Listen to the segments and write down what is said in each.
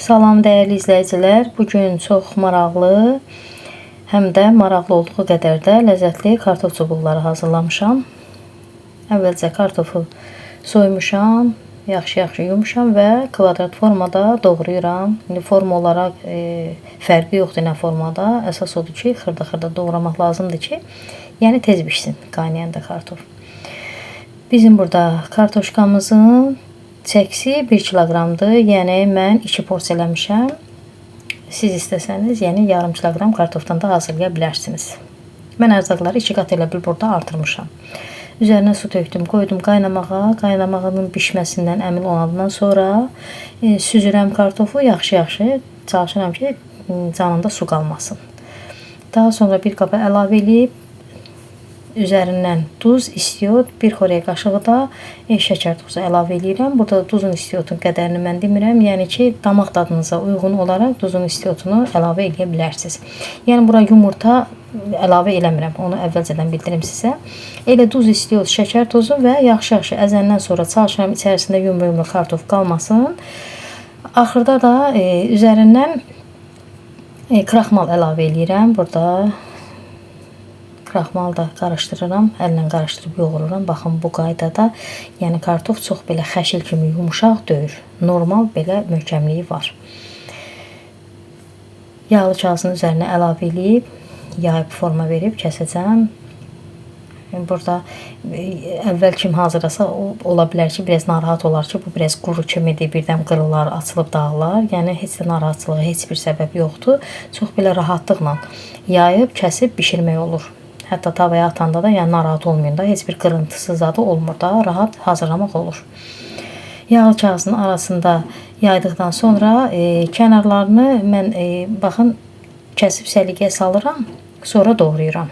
Salam dəyərli izləyicilər. Bugün çox maraqlı, həm də maraqlı olduğu qədər də ləzzətli kartof çubuqları hazırlamışam. Əvvəlcə kartofu soymuşam, yaxşı yumuşam və kvadrat formada doğrayıram. İndi forma olaraq fərqi yoxdur nə formada. Əsas odur ki, xırda doğramaq lazımdır ki, yəni tez bişsin qaynayanda kartof. Bizim burada kartoşkamızın çəkisi 1 kiloqramdır. Yəni mən 2 porsiya eləmişəm. Siz istəsəniz, yəni yarım kiloqram kartofdan da hazırlaya bilərsiniz. Mən ərzaqları 2 qat elə bil burada artırmışam. Üzərinə su tökdüm, qoydum qaynamağa. Qaynamağının bişməsindən əmin olandan sonra süzürəm kartofu, yaxşı çalışıram ki, canında su qalmasın. Daha sonra bir qaba əlavə edib üzərindən duz, istiot, 1 xörək qaşığı da şəkər tozu əlavə edirəm. Burada duzun istiotun qədərini mən demirəm. Yəni ki, damaq dadınıza uyğun olaraq duzun istiotunu əlavə edə bilərsiniz. Yəni bura yumurta əlavə eləmirəm. Onu əvvəlcədən bildirim sizə. Elə duz, istiot, şəkər tozu və yaxşı əzəndən sonra çalışıram içərisində yumru kartof qalmasın. Axırda da üzərindən kraxmal əlavə edirəm. Burada kraxmalı da qarışdırıram, əllə qarışdırıb yoğururam. Baxın bu qaydada, yəni kartof çox belə xəşil kimi yumuşaq deyil. Normal belə möhkəmliyi var. Yağlı kağızın üzərinə əlavə edib, yayıb forma verib kəsəcəm. Burada əvvəl kim hazırlasa ola bilər ki, biraz narahat olar ki, bu biraz quru kimidir, birdən qırılar, açılıb dağılar. Yəni heç də narahatçılığa heç bir səbəb yoxdur. Çox belə rahatlıqla yayıb, kəsib bişirmək olur. Hətta tavaya atanda da yəni narahat olmayın da, heç bir qırıntısı zadı olmur da, rahat hazırlamaq olur. Yağlı kağızın arasında yaydıqdan sonra kənarlarını mən baxın kəsib səliqəyə salıram, sonra doğrayıram.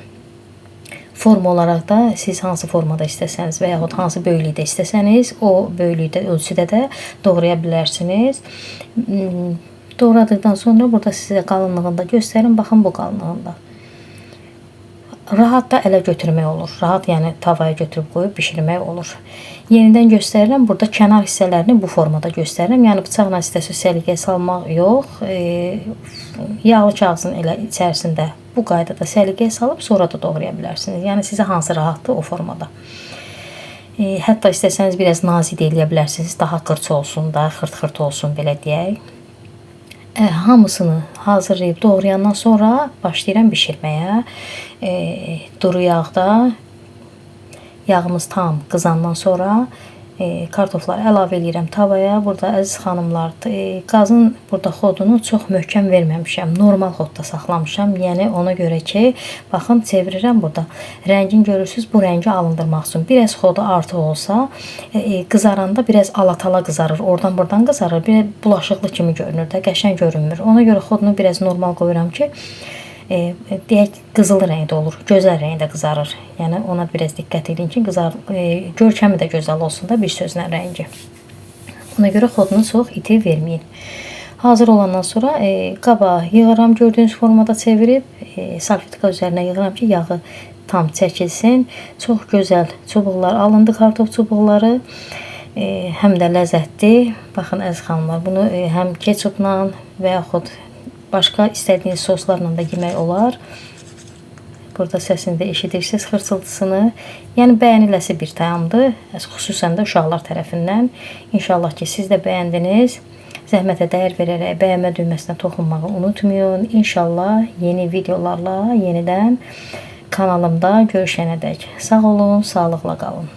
Forma olaraq da siz hansı formada istəsəniz və yaxud hansı böyüklükdə istəsəniz, o böyüklükdə, ölçüdə də doğraya bilərsiniz. Doğradıqdan sonra burada sizə qalınlığını da göstərim. Baxın bu qalınlığında. Rahat da ələ götürmək olur. Rahat yəni tavaya götürüb qoyub bişirmək olur. Yenidən göstərirəm. Burada kənar hissələrini bu formada göstərirəm. Yəni bıçaqla istəsəz səliqəyə salmaq yox. Yağlı kağızın elə içərisində bu qaydada səliqəyə salıb sonra da doğraya bilərsiniz. Yəni sizə hansı rahatdır o formada. Hətta istəsəniz biraz nazik eləyə bilərsiniz. Daha qırç olsun da, xırt olsun belə deyək. Hamısını hazırlayıb doğrayandan sonra başlayıram bişirməyə. Duru yağda yağımız tam qızandan sonra kartofları əlavə edirəm tavaya. Burada əziz xanımlar, qazın burada xodunu çox möhkəm verməmişəm. Normal xodda saxlamışam. Yəni ona görə ki, baxın çevirirəm burada. Rəngini görürsüz, bu rəngi alındırmaq üçün. Biraz xodu artıq olsa, qızaranda biraz alatala qızarır. Oradan buradan qızarır. Bir bulaşıqlı kimi görünür də, qəşəng görünmür. Ona görə xodunu biraz normal qoyuram ki, deyək qızıl rəngdə olur, gözəl rəngdə qızarır. Yəni ona biraz diqqət edin ki, görkəmi də gözəl olsun da, bir sözlə rəngi. Ona görə xodunu çox iti verməyin. Hazır olandan sonra qaba yığıram, gördüyünüz formada çevirib salfetka üzərinə yığıram ki, yağı tam çəkilsin. Çox gözəl çubuqlar alındı, kartof çubuqları. Həm də ləzzətli. Baxın əziz xanımlar, bunu həm ketçupla və yaxud başqa istədiyiniz soslarla da yemək olar. Burada səsini də eşidirsiniz, xırçıltısını. Yəni bəyəniləsi bir tayamdır. Xüsusən də uşaqlar tərəfindən. İnşallah ki, siz də bəyəndiniz. Zəhmətə dəyər verərək bəyənmə düyməsinə toxunmağı unutmayın. İnşallah yeni videolarla yenidən kanalımda görüşənədək. Sağ olun, sağlıqla qalın.